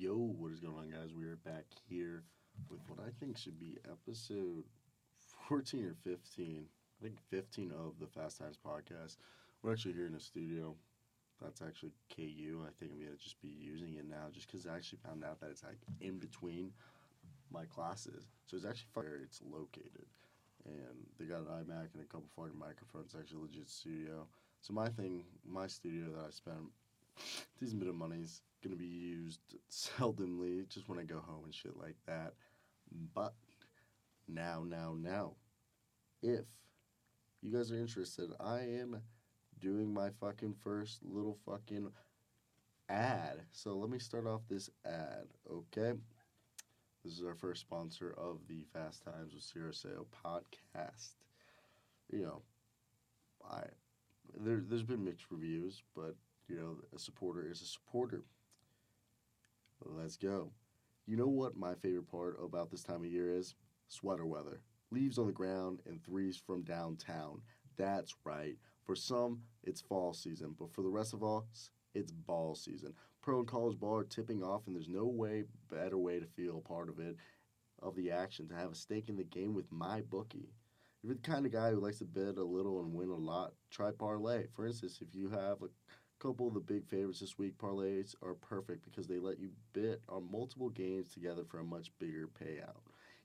Yo, what is going on, guys? We are back here with what I think should be episode 14 or 15. I think 15 of the Fast Times podcast. We're actually here in the studio. That's actually KU. I think I'm going to just be using it now just because I actually found out that it's like in between my classes. So it's actually where it's located. And they got an iMac and a couple fucking microphones. It's actually a legit studio. So my studio that I spent a decent bit of money's gonna be used seldomly, just when I go home and shit like that. But now, if you guys are interested, I am doing my fucking first little fucking ad. So let me start off this ad, okay? This is our first sponsor of the Fast Times with Cyro Asseo podcast. You know, there's been mixed reviews, but a supporter is a supporter. Let's go. You know what my favorite part about this time of year is? Sweater weather. Leaves on the ground and threes from downtown. That's right. For some, it's fall season, but for the rest of us, it's ball season. Pro and college ball are tipping off, and there's no better way to feel a part of the action, to have a stake in the game with MyBookie. If you're the kind of guy who likes to bet a little and win a lot, try parlay. For instance, if you have a couple of the big favorites this week, parlays are perfect because they let you bet on multiple games together for a much bigger payout.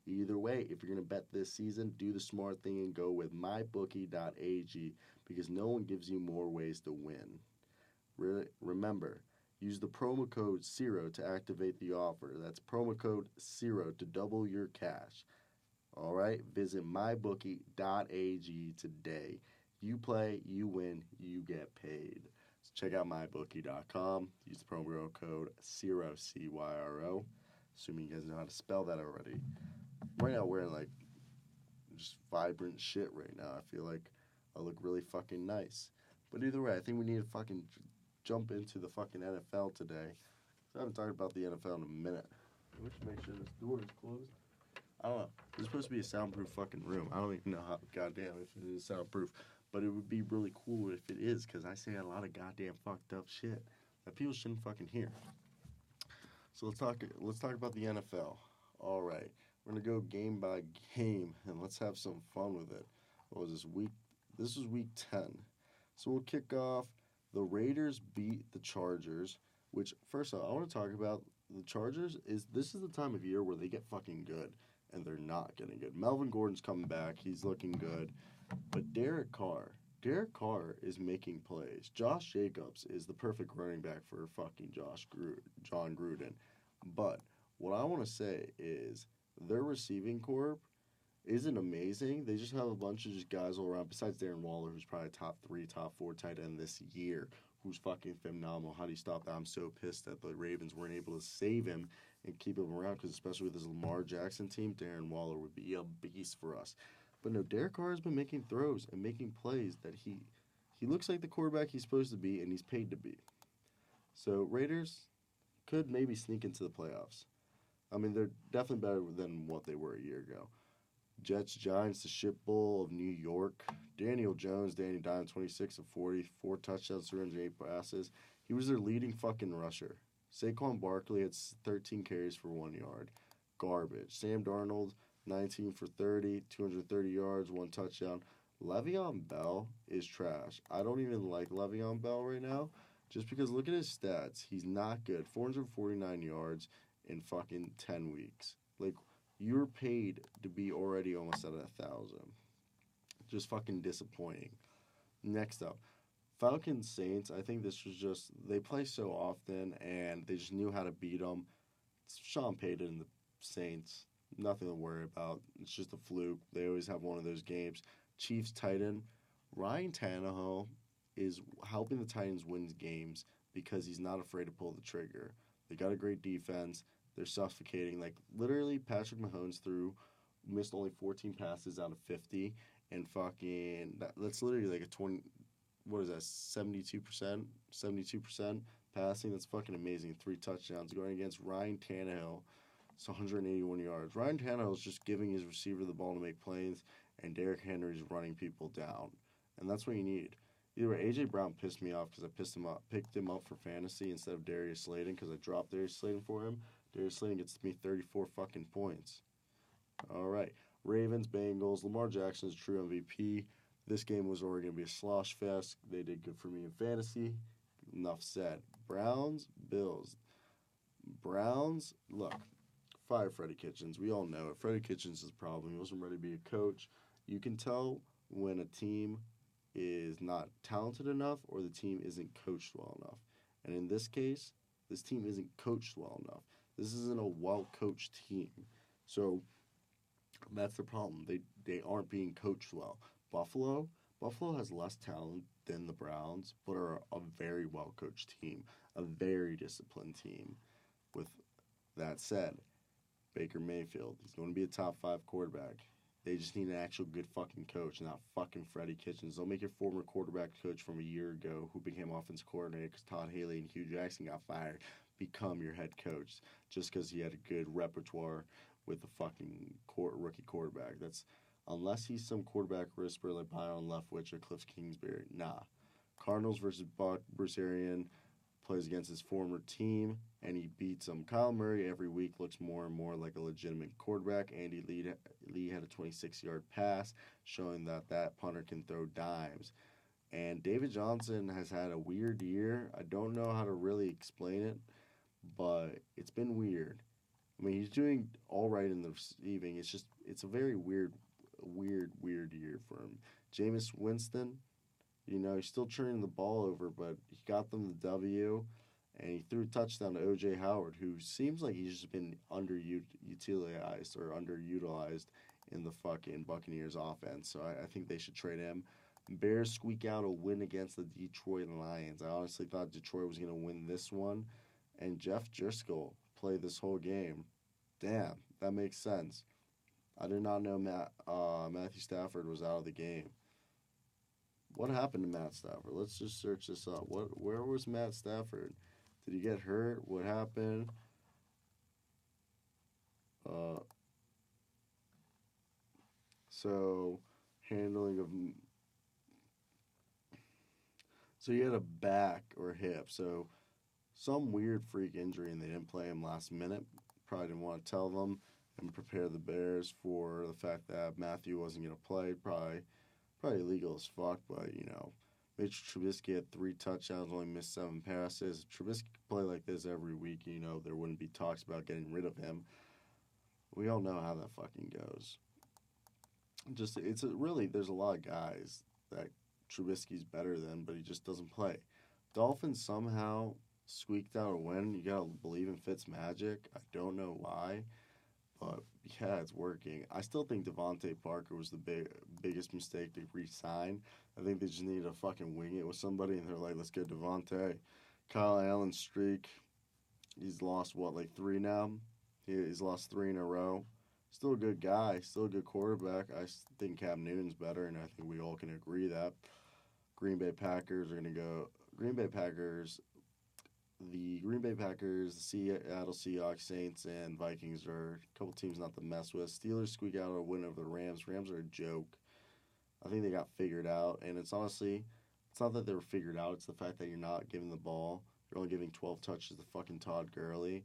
Either way, if you're going to bet this season, do the smart thing and go with mybookie.ag because no one gives you more ways to win. Remember, use the promo code CYRO to activate the offer. That's promo code CYRO to double your cash. All right, visit mybookie.ag today. You play, you win, you get paid. So check out mybookie.com. Use the promo code CYRO, CYRO. Assuming you guys know how to spell that already. Right now, wearing like just vibrant shit right now. I feel like I look really fucking nice. But either way, I think we need to fucking jump into the fucking NFL today. So I haven't talked about the NFL in a minute. We should make sure this door is closed. I don't know. It's supposed to be a soundproof fucking room. I don't even know how goddamn if it is soundproof. But it would be really cool if it is, because I say a lot of goddamn fucked up shit that people shouldn't fucking hear. So let's talk about the NFL. All right. We're going to go game by game, and let's have some fun with it. What was this week? This was week 10. So we'll kick off. The Raiders beat the Chargers, which, first off, I want to talk about the Chargers. This is the time of year where they get fucking good, and they're not getting good. Melvin Gordon's coming back. He's looking good. But Derek Carr is making plays. Josh Jacobs is the perfect running back for fucking John Gruden. But what I want to say is their receiving corp isn't amazing. They just have a bunch of just guys all around, besides Darren Waller, who's probably top 3, top 4 tight end this year, who's fucking phenomenal. How do you stop that? I'm so pissed that the Ravens weren't able to save him and keep him around, because especially with this Lamar Jackson team, Darren Waller would be a beast for us. But no, Derek Carr has been making throws and making plays that he looks like the quarterback he's supposed to be, and he's paid to be. So Raiders could maybe sneak into the playoffs. I mean, they're definitely better than what they were a year ago. Jets, Giants, the shit bowl of New York. Daniel Jones, Danny Dimes, 26 of 40, 4 touchdowns, 308 passes. He was their leading fucking rusher. Saquon Barkley had 13 carries for 1 yard. Garbage. Sam Darnold, 19 for 30, 230 yards, 1 touchdown. Le'Veon Bell is trash. I don't even like Le'Veon Bell right now, just because look at his stats. He's not good. 449 yards in fucking 10 weeks. Like, you're paid to be already almost at 1,000. Just fucking disappointing. Next up, Falcons Saints. I think this was just, they play so often, and they just knew how to beat them. It's Sean Payton and the Saints. Nothing to worry about. It's just a fluke. They always have one of those games. Chiefs Titan. Ryan Tannehill is helping the Titans win games because he's not afraid to pull the trigger. They got a great defense. They're suffocating. Like, literally, Patrick Mahomes missed only 14 passes out of 50, and fucking, that's literally like a 20, what is that, 72% passing. That's fucking amazing. 3 touchdowns going against Ryan Tannehill. It's 181 yards. Ryan Tannehill is just giving his receiver the ball to make plays, and Derrick Henry's running people down. And that's what you need. Either way, AJ Brown pissed me off because picked him up for fantasy instead of Darius Slayton because I dropped Darius Slayton for him. Darius Slayton gets me 34 fucking points. All right, Ravens, Bengals. Lamar Jackson is true MVP. This game was already going to be a slosh fest. They did good for me in fantasy. Enough said. Browns, Bills. Browns, look, fire Freddie Kitchens. We all know it. Freddie Kitchens is the problem. He wasn't ready to be a coach. You can tell when a team is not talented enough or the team isn't coached well enough. And in this case, this team isn't coached well enough. This isn't a well-coached team. So that's the problem. They aren't being coached well. Buffalo has less talent than the Browns, but are a very well-coached team, a very disciplined team. With that said, Baker Mayfield, he's going to be a top 5 quarterback. They just need an actual good fucking coach, not fucking Freddie Kitchens. Don't make your former quarterback coach from a year ago who became offensive coordinator because Todd Haley and Hugh Jackson got fired become your head coach just because he had a good repertoire with a fucking rookie quarterback. That's unless he's some quarterback whisperer like Byron Leftwich or Cliff Kingsbury. Nah. Cardinals versus Bruce Arian plays against his former team, and he beats them. Kyle Murray every week looks more and more like a legitimate quarterback. Andy Lee had a 26-yard pass, showing that punter can throw dimes. And David Johnson has had a weird year. I don't know how to really explain it, but it's been weird. I mean, he's doing all right in the receiving. It's a very weird year for him. Jameis Winston, he's still turning the ball over, but he got them the W, and he threw a touchdown to O.J. Howard, who seems like he's just been underutilized in the fucking Buccaneers offense. So I think they should trade him. Bears squeak out a win against the Detroit Lions. I honestly thought Detroit was going to win this one, and Jeff Driscoll played this whole game. Damn, that makes sense. I did not know Matthew Stafford was out of the game. What happened to Matt Stafford? Let's just search this up. Where was Matt Stafford? Did he get hurt? What happened? So he had a back or hip. So some weird freak injury, and they didn't play him last minute. Probably didn't want to tell them and prepare the Bears for the fact that Matthew wasn't going to play. Probably illegal as fuck, but, Mitch Trubisky had 3 touchdowns, only missed 7 passes. If Trubisky could play like this every week, there wouldn't be talks about getting rid of him. We all know how that fucking goes. There's a lot of guys that Trubisky's better than, but he just doesn't play. Dolphins somehow squeaked out a win. You gotta believe in Fitz magic. I don't know why, but yeah, it's working. I still think Devontae Parker was the biggest mistake to re-sign. I think they just needed to fucking wing it with somebody, and they're like, let's get Devontae. Kyle Allen's streak, he's lost, 3 now? He's lost 3 in a row. Still a good guy, still a good quarterback. I think Cam Newton's better, and I think we all can agree that. The Green Bay Packers, the Seattle Seahawks, Saints, and Vikings are a couple teams not to mess with. Steelers squeak out a win over the Rams. Rams are a joke. I think they got figured out, and it's not that they were figured out. It's the fact that you're not giving the ball. You're only giving 12 touches to fucking Todd Gurley.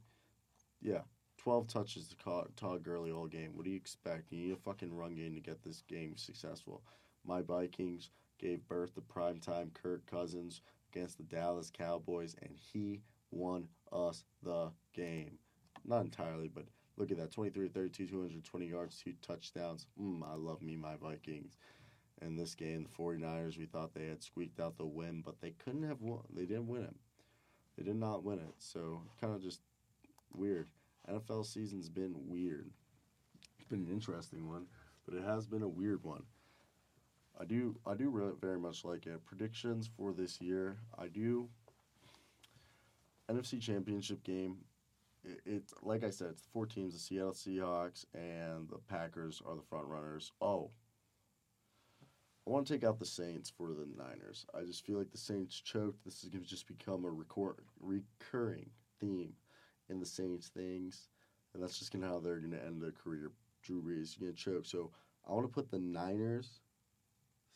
Yeah, 12 touches to Todd Gurley all game. What do you expect? You need a fucking run game to get this game successful. My Vikings gave birth to primetime Kirk Cousins against the Dallas Cowboys, and he won us the game. Not entirely, but look at that. 23-32, 220 yards, 2 touchdowns. I love me, my Vikings. In this game, the 49ers, we thought they had squeaked out the win, but they couldn't have won. They didn't win it. They did not win it, so kind of just weird. NFL season's been weird. It's been an interesting one, but it has been a weird one. I do really very much like it. Predictions for this year, I do. NFC Championship game, it's like I said, it's the 4 teams, the Seattle Seahawks and the Packers are the front runners. Oh, I want to take out the Saints for the Niners. I just feel like the Saints choked. This is going to just become a recurring theme in the Saints things, and that's just how they're going to end their career. Drew Brees is going to choke. So I want to put the Niners,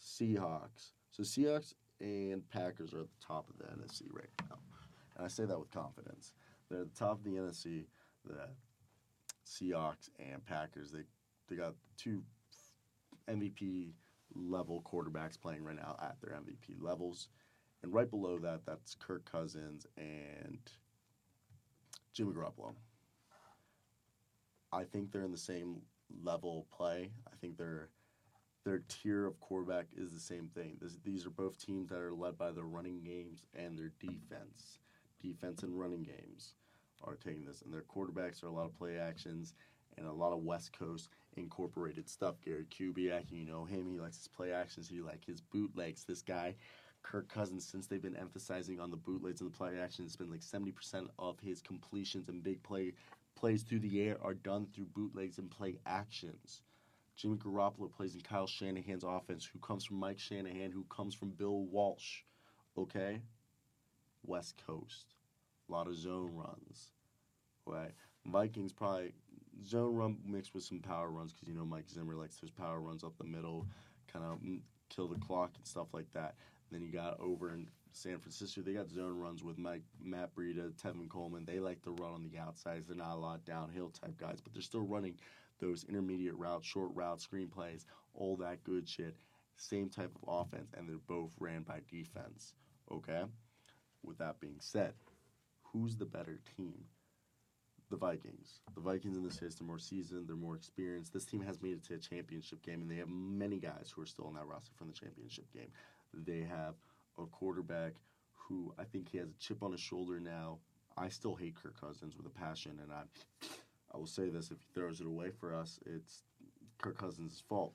Seahawks. So Seahawks, and Packers are at the top of the NFC right now. And I say that with confidence. They're at the top of the NFC. The Seahawks and Packers, they got two MVP level quarterbacks playing right now at their MVP levels. And right below that, that's Kirk Cousins and Jimmy Garoppolo. I think they're in the same level of play. I think their tier of quarterback is the same thing. These are both teams that are led by their running games and their defense. Defense and running games are taking this, and their quarterbacks are a lot of play actions and a lot of West Coast incorporated stuff. Gary Kubiak, you know him. He likes his play actions. He likes his bootlegs. This guy, Kirk Cousins, since they've been emphasizing on the bootlegs and the play actions, it's been like 70% of his completions and big plays through the air are done through bootlegs and play actions. Jimmy Garoppolo plays in Kyle Shanahan's offense, who comes from Mike Shanahan, who comes from Bill Walsh. Okay? West Coast. A lot of zone runs. Right? Vikings probably zone run mixed with some power runs because, you know, Mike Zimmer likes those power runs up the middle, kind of kill the clock and stuff like that. Then you got over in San Francisco, they got zone runs with Matt Breida, Tevin Coleman. They like to run on the outsides. They're not a lot downhill type guys, but they're still running those intermediate routes, short routes, screen plays, all that good shit. Same type of offense, and they're both ran by defense. Okay? With that being said, who's the better team? The Vikings. The Vikings in this case, they're more seasoned, they're more experienced. This team has made it to a championship game, and they have many guys who are still on that roster from the championship game. They have a quarterback who I think he has a chip on his shoulder now. I still hate Kirk Cousins with a passion, and I will say this, if he throws it away for us, it's Kirk Cousins' fault.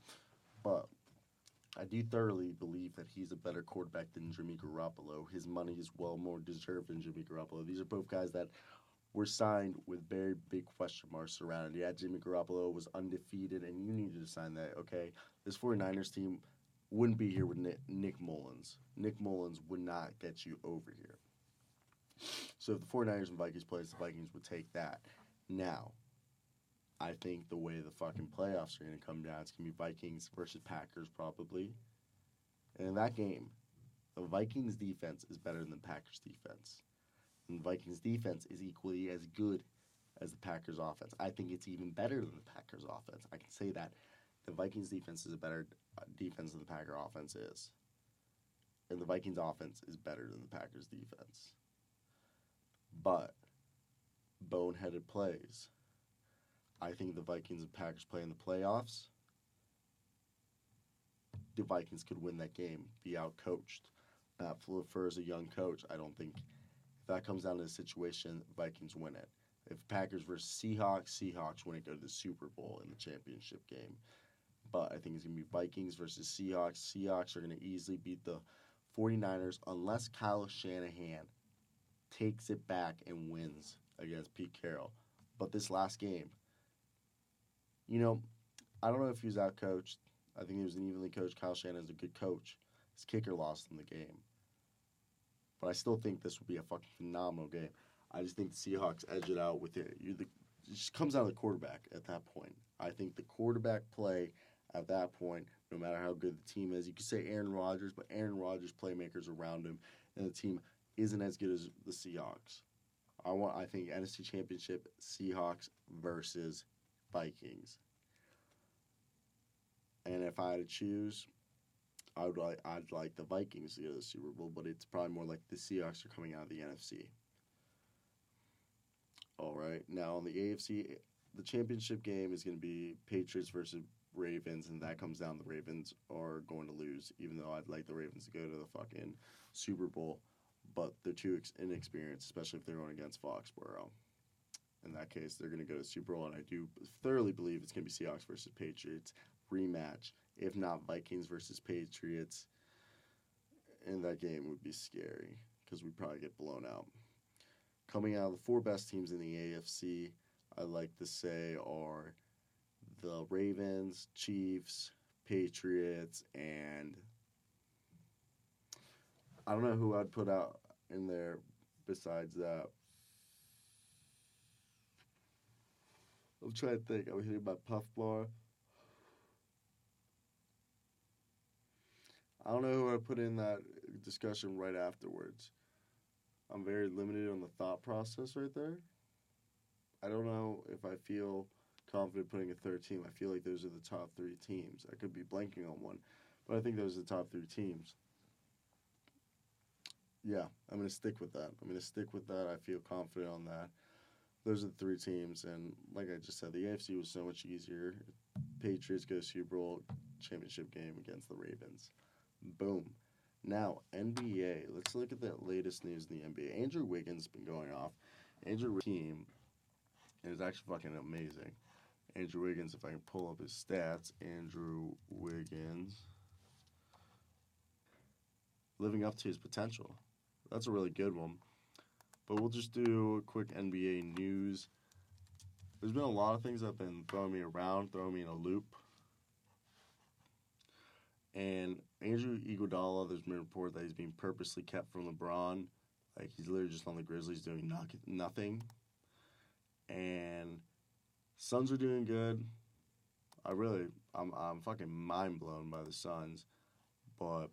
But I do thoroughly believe that he's a better quarterback than Jimmy Garoppolo. His money is well more deserved than Jimmy Garoppolo. These are both guys that were signed with very big question marks surrounded. Yeah, Jimmy Garoppolo was undefeated, and you needed to sign that, okay? This 49ers team wouldn't be here with Nick Mullins. Nick Mullins would not get you over here. So if the 49ers and Vikings plays, the Vikings would take that. Now, I think the way the fucking playoffs are going to come down, it's going to be Vikings versus Packers probably. And in that game, the Vikings defense is better than the Packers defense. And the Vikings defense is equally as good as the Packers offense. I think it's even better than the Packers offense. I can say that. The Vikings defense is a better defense than the Packer offense is. And the Vikings offense is better than the Packers defense. But boneheaded plays. I think the Vikings and Packers play in the playoffs. The Vikings could win that game, be out-coached. Matt LaFleur is a young coach. I don't think if that comes down to the situation, Vikings win it. If Packers versus Seahawks win it, go to the Super Bowl in the championship game. But I think it's going to be Vikings versus Seahawks. Seahawks are going to easily beat the 49ers unless Kyle Shanahan takes it back and wins against Pete Carroll. But this last game, you know, I don't know if he was out-coached. I think he was an evenly coached. Kyle Shanahan's a good coach. His kicker lost in the game. But I still think this will be a fucking phenomenal game. I just think the Seahawks edge it out with it. It just comes down to the quarterback at that point. I think the quarterback play at that point, no matter how good the team is, you could say Aaron Rodgers, but Aaron Rodgers' playmakers around him, and the team isn't as good as the Seahawks. I think NFC Championship, Seahawks versus Vikings. And if I had to choose, I'd like the Vikings to go to the Super Bowl, but it's probably more like the Seahawks are coming out of the NFC. All right. Now, on the AFC, the championship game is going to be Patriots versus Ravens, and that comes down the Ravens are going to lose, even though I'd like the Ravens to go to the fucking Super Bowl. But they're too inexperienced, especially if they're going against Foxborough. In that case, they're going to go to Super Bowl, and I do thoroughly believe it's going to be Seahawks versus Patriots rematch. If not, Vikings versus Patriots. And that game would be scary because we'd probably get blown out. Coming out of the four best teams in the AFC, I like to say are the Ravens, Chiefs, Patriots, and I don't know who I'd put out in there besides that. I'm trying to think. I'm hitting my puff bar. I don't know who I put in that discussion right afterwards. I'm very limited on the thought process right there. I don't know if I feel confident putting a third team. I feel like those are the top three teams. I could be blanking on one, but I think those are the top three teams. Yeah, I'm going to stick with that. I feel confident on that. Those are the three teams, and like I just said, the AFC was so much easier. Patriots go Super Bowl championship game against the Ravens. Boom. Now, NBA. Let's look at the latest news in the NBA. Andrew Wiggins has been going off. Andrew team is actually fucking amazing. Andrew Wiggins, if I can pull up his stats, Andrew Wiggins living up to his potential. That's a really good one. But we'll just do a quick NBA news. There's been a lot of things that have been throwing me around, throwing me in a loop. And Andrew Iguodala, there's been a report that he's being purposely kept from LeBron. Like, he's literally just on the Grizzlies doing nothing. And Suns are doing good. I'm fucking mind blown by the Suns. But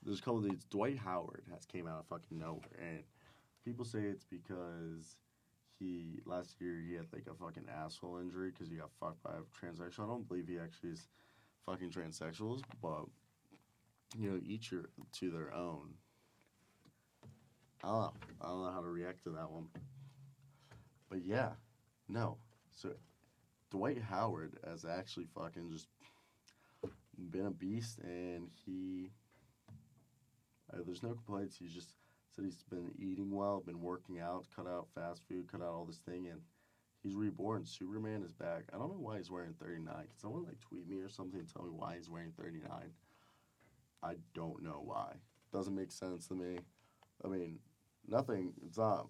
there's a couple of these. Dwight Howard has came out of fucking nowhere. And people say it's because last year he had like a fucking asshole injury because he got fucked by a transsexual. I don't believe he actually is fucking transsexuals, but each to their own. I don't know how to react to that one. But yeah, no. So Dwight Howard has actually fucking just been a beast, and there's no complaints. He's just said he's been eating well, been working out, cut out fast food, cut out all this thing, and he's reborn. Superman is back. I don't know why he's wearing 39. Can someone tweet me or something and tell me why he's wearing 39? I don't know why. Doesn't make sense to me. I mean, nothing. It's not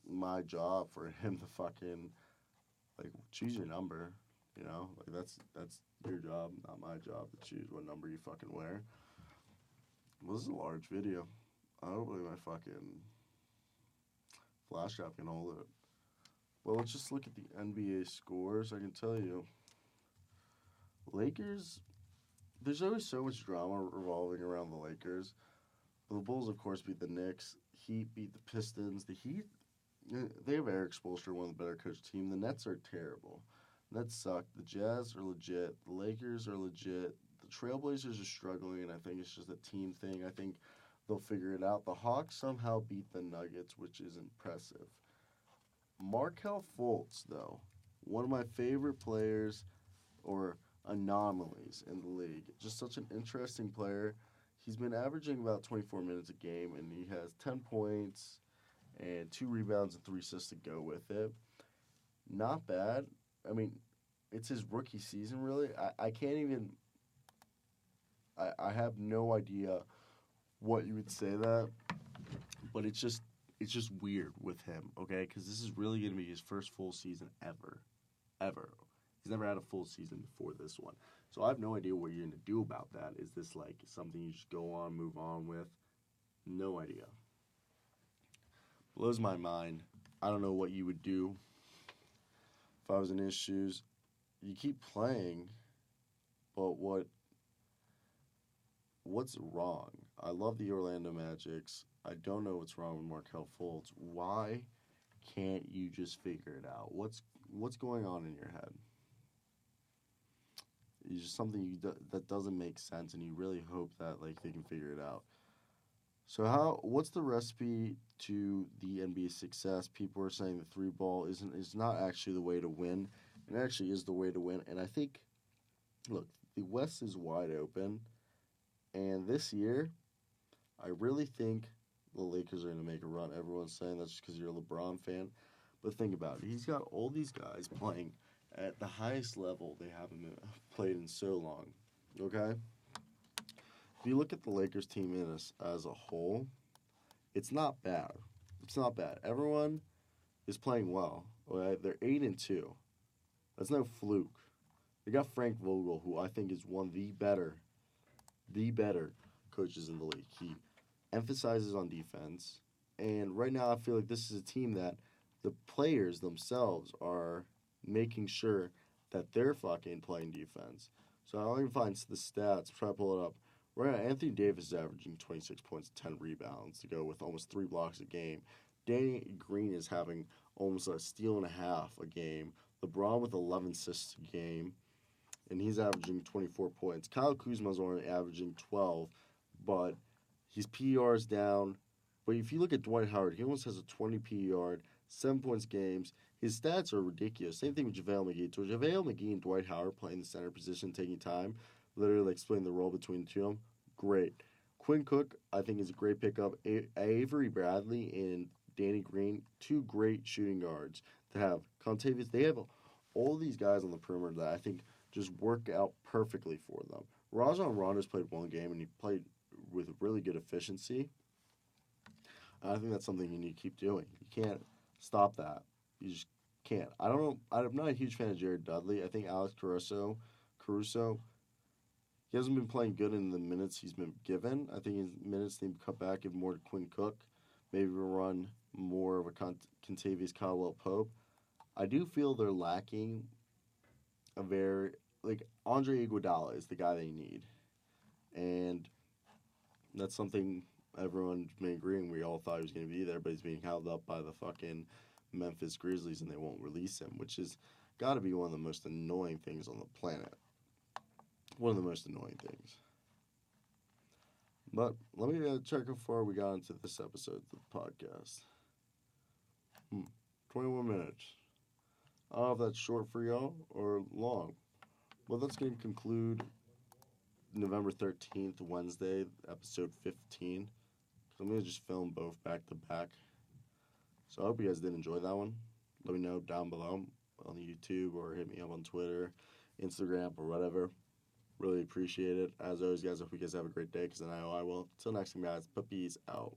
my job for him to fucking choose your number. That's your job, not my job to choose what number you fucking wear. Well, this is a large video. I don't believe my fucking flash drive can hold it. Well, let's just look at the NBA scores. I can tell you, Lakers, there's always so much drama revolving around the Lakers. The Bulls, of course, beat the Knicks. Heat beat the Pistons. The Heat, they have Eric Spoelstra, one of the better coached team. The Nets are terrible. Nets suck. The Jazz are legit. The Lakers are legit. The Trailblazers are struggling, and I think it's just a team thing. I think they'll figure it out. The Hawks somehow beat the Nuggets, which is impressive. Markelle Fultz, though, one of my favorite players or anomalies in the league. Just such an interesting player. He's been averaging about 24 minutes a game, and he has 10 points and 2 rebounds and 3 assists to go with it. Not bad. I mean, it's his rookie season, really. I can't even... I have no idea what you would say that, but it's just weird with him, okay? Because this is really going to be his first full season ever. He's never had a full season before this one. So I have no idea what you're going to do about that. Is this something you just go on, move on with? No idea. Blows my mind. I don't know what you would do if I was in his shoes. You keep playing, but what's wrong? I love the Orlando Magics. I don't know what's wrong with Markelle Fultz. Why can't you just figure it out? What's going on in your head? It's just something that doesn't make sense, and you really hope that they can figure it out. So what's the recipe to the NBA success? People are saying the 3-ball is not actually the way to win. It actually is the way to win, and I think, look, the West is wide open, and this year, I really think the Lakers are going to make a run. Everyone's saying that's just because you're a LeBron fan. But think about it. He's got all these guys playing at the highest level they haven't played in so long. Okay? If you look at the Lakers team as a whole, it's not bad. It's not bad. Everyone is playing well. Okay? They're 8-2. That's no fluke. They got Frank Vogel, who I think is one of the better coaches in the league. He emphasizes on defense, and right now I feel like this is a team that the players themselves are making sure that they're fucking playing defense. So I don't even find the stats. Try to pull it up. Right now, Anthony Davis is averaging 26 points, 10 rebounds to go with almost 3 blocks a game. Danny Green is having almost a steal and a half a game. LeBron with 11 assists a game, and he's averaging 24 points. Kyle Kuzma's only averaging 12, but his PER is down. But if you look at Dwight Howard, he almost has a 20 PER, 7 points games. His stats are ridiculous. Same thing with JaVale McGee. So JaVale McGee and Dwight Howard playing the center position, taking time, literally like splitting the role between the two of them. Great. Quinn Cook, I think, is a great pickup. Avery Bradley and Danny Green, two great shooting guards to have. Contavious, they have all these guys on the perimeter that I think just work out perfectly for them. Rajon Rondo's played one game, and he played with really good efficiency. I think that's something you need to keep doing. You can't stop that. You just can't. I don't know. I'm not a huge fan of Jared Dudley. I think Alex Caruso, he hasn't been playing good in the minutes he's been given. I think his minutes need to cut back, give more to Quinn Cook. Maybe run more of a Contavious Caldwell-Pope. I do feel they're lacking a very, Andre Iguodala is the guy they need. And that's something everyone's been agreeing. We all thought he was going to be there, but he's being held up by the fucking Memphis Grizzlies, and they won't release him, which has got to be one of the most annoying things on the planet. One of the most annoying things. But let me check how far we got into this episode of the podcast. 21 minutes. I don't know if that's short for y'all or long. Well, that's going to conclude November 13th, Wednesday, episode 15. I'm going to just film both back to back. So I hope you guys did enjoy that one. Let me know down below on YouTube or hit me up on Twitter, Instagram, or whatever. Really appreciate it. As always, guys, I hope you guys have a great day because I know I will. Till next time, guys. Peace out.